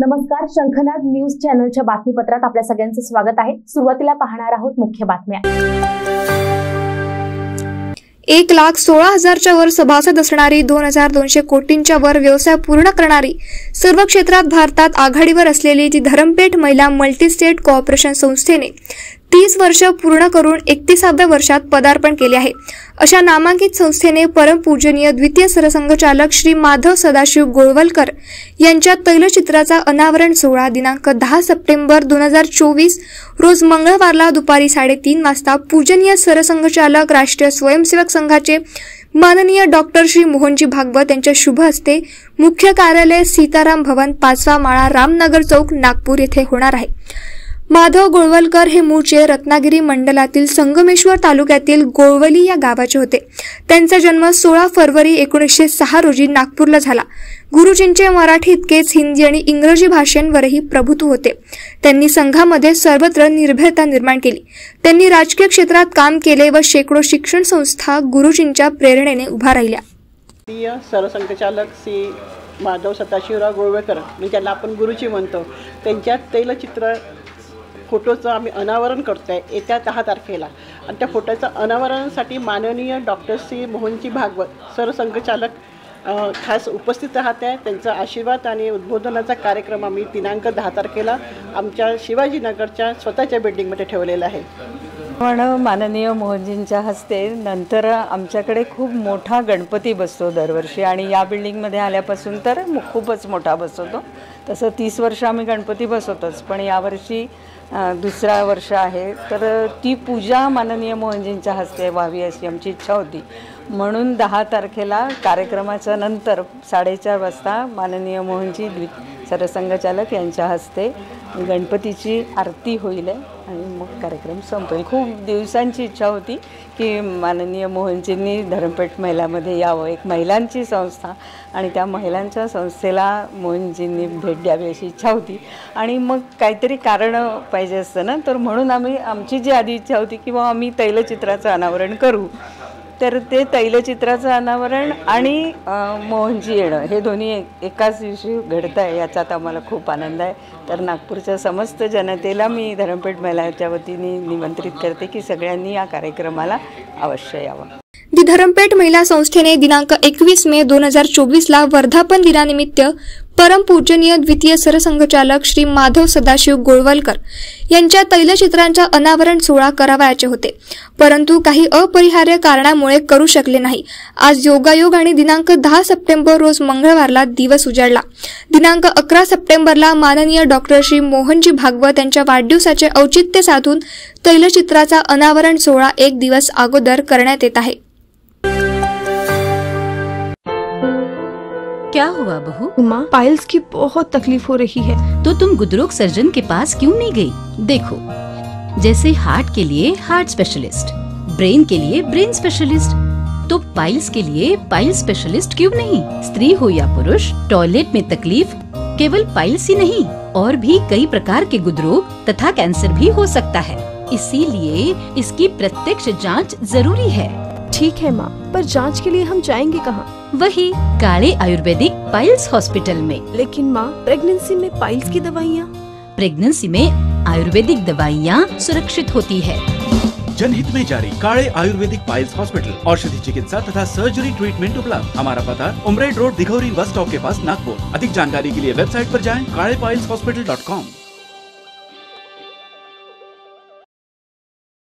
नमस्कार, शंखनाद न्यूज चॅनलच्या बातमीपत्रात आपल्या सगळ्यांचं स्वागत आहे। सुरुवातीला पाहणार आहोत मुख्य बातम्या। 1,16,000च्या वर सभासद असणारी 2,200 कोटींच्या वर व्यवसाय पूर्ण करणारी सर्व क्षेत्रात भारतात आघाडीवर असलेली ती धरमपेठ महिला मल्टीस्टेट कोऑपरेशन संस्थेने 30 वर्ष पूर्ण करून 31व्या वर्षात पदार्पण केले आहे। अशा नामांकित संस्थेने परमपूजनीय द्वितीय सरसंघचालक श्री माधव सदाशिव गोळवलकर यांच्या तैलचित्राचा अनावरण सोहळा दिनांक 10 सप्टेंबर 2024 रोज मंगळवारला दुपारी 3:30 वाजता पूजनीय सरसंघचालक राष्ट्रीय स्वयंसेवक संघाचे माननीय डॉक्टर श्री मोहनजी भागवत यांच्या शुभ हस्ते मुख्य कार्यालय सीताराम भवन 5वा माळा रामनगर चौक नागपूर येथे होणार आहे। माधव गोळवलकर हे मूळचे रत्नागिरी मंडलातील संगमेश्वर तालुक्यातील गोळवली या गावाचे होते। त्यांचा जन्म 16 फरवरी 1906 रोजी नागपूरला झाला। गुरुजींचे मराठी इतकेच हिंदी आणि इंग्रजी भाषांवरही प्रभुत्व होते। त्यांनी संघामध्ये सर्वत्र निर्भयता निर्माण केली। त्यांनी राजकीय क्षेत्रात काम केले व शेकडो शिक्षण संस्था गुरुजींच्या प्रेरणेने उभा राहिल्या। सरसंघचालक श्री माधव सदाशिवराव गोळवलकर म्हणजे ज्याला आपण गुरुजी म्हणतो, त्यांच्या तैलचित्र फोटोचं आम्ही अनावरण करतो आहे येत्या 10 तारखेला। आणि त्या फोटोचं अनावरणासाठी माननीय डॉक्टर श्री मोहनजी भागवत सरसंघचालक खास उपस्थित राहत आहे। त्यांचा आशीर्वाद आणि उद्बोधनाचा कार्यक्रम आम्ही दिनांक 10 तारखेला आमच्या शिवाजीनगरच्या स्वतःच्या बिल्डिंगमध्ये ठेवलेला आहे। पण माननीय मोहनजींच्या हस्ते नंतर आमच्याकडे खूप मोठा गणपती बसतो दरवर्षी आणि या बिल्डिंगमध्ये आल्यापासून तर खूपच मोठा बसवतो। तसं 30 वर्ष आम्ही गणपती बसवतोच, पण यावर्षी दुसरा वर्ष आहे, तर ती पूजा माननीय मोहनजींच्या हस्ते व्हावी अशी आमची इच्छा होती। म्हणून 10 तारखेला कार्यक्रमाच्या नंतर 4:30 वाजता माननीय मोहनजी सरसंघचालक यांच्या हस्ते गणपतीची आरती होईल आणि मग कार्यक्रम संपेल। खूप दिवसांची इच्छा होती की माननीय मोहनजींनी धरमपेठ महिलामध्ये यावं, एक महिलांची संस्था, आणि त्या महिलांच्या संस्थेला मोहनजींनी भेट द्यावी अशी इच्छा होती। आणि मग काहीतरी कारण पाहिजे असतं ना, तर म्हणून आमची जी आधी इच्छा होती की आम्ही तैलचित्राचं अनावरण करू, तर ते तैलचित्राचं अनावरण आणि मोहनजी येणं हे दोन्ही एकाच दिवशी घडत आहे, याचाच आम्हाला खूप आनंद आहे। तर नागपूरच्या समस्त जनतेला मी धरमपेठ महिलांच्या वतीने निमंत्रित करते की सगळ्यांनी या कार्यक्रमाला अवश्य यावं। दी धरमपेठ महिला संस्थेने दिनांक 21 मे 2024 वर्धापन दिनानिमित्त परमपूजनीय द्वितीय सरसंघचालक श्री माधव सदाशिव गोळवलकर यांच्या तैलचित्रांचा अनावरण सोहळा करावयाचे होते, परंतु काही अपरिहार्य कारणामुळे करू शकले नाही। आज योगायोग आणि दिनांक 10 सप्टेंबर रोज मंगळवारला दिवस उजाडला। दिनांक 11 सप्टेंबरला माननीय डॉक्टर श्री मोहनजी भागवत यांच्या वाढदिवसाचे औचित्य साधून तैलचित्राचा अनावरण सोहळा 1 दिवस अगोदर करण्यात येत आहे। क्या हुआ बहू? माँ, पाइल्स की बहुत तकलीफ हो रही है। तो तुम गुदरोग सर्जन के पास क्यों नहीं गई? देखो, जैसे हार्ट के लिए हार्ट स्पेशलिस्ट, ब्रेन के लिए ब्रेन स्पेशलिस्ट, तो पाइल्स के लिए पाइल स्पेशलिस्ट क्यों नहीं? स्त्री हो या पुरुष, टॉयलेट में तकलीफ केवल पाइल्स ही नहीं, और भी कई प्रकार के गुदरोग तथा कैंसर भी हो सकता है। इसीलिए इसकी प्रत्यक्ष जांच जरूरी है। ठीक है माँ, पर जांच के लिए हम जाएंगे कहाँ? वही काले आयुर्वेदिक पाइल्स हॉस्पिटल में। लेकिन माँ, प्रेगनेंसी में पाइल्स की दवाइयाँ? प्रेगनेंसी में आयुर्वेदिक दवाइयाँ सुरक्षित होती है। जनहित में जारी काले आयुर्वेदिक पाइल्स हॉस्पिटल, औषधि चिकित्सा तथा सर्जरी ट्रीटमेंट उपलब्ध। हमारा पता उमरेड रोड, दिघौरी बस स्टॉप के पास, नागपुर। अधिक जानकारी के लिए वेबसाइट पर जाएं kalepileshhospital.com।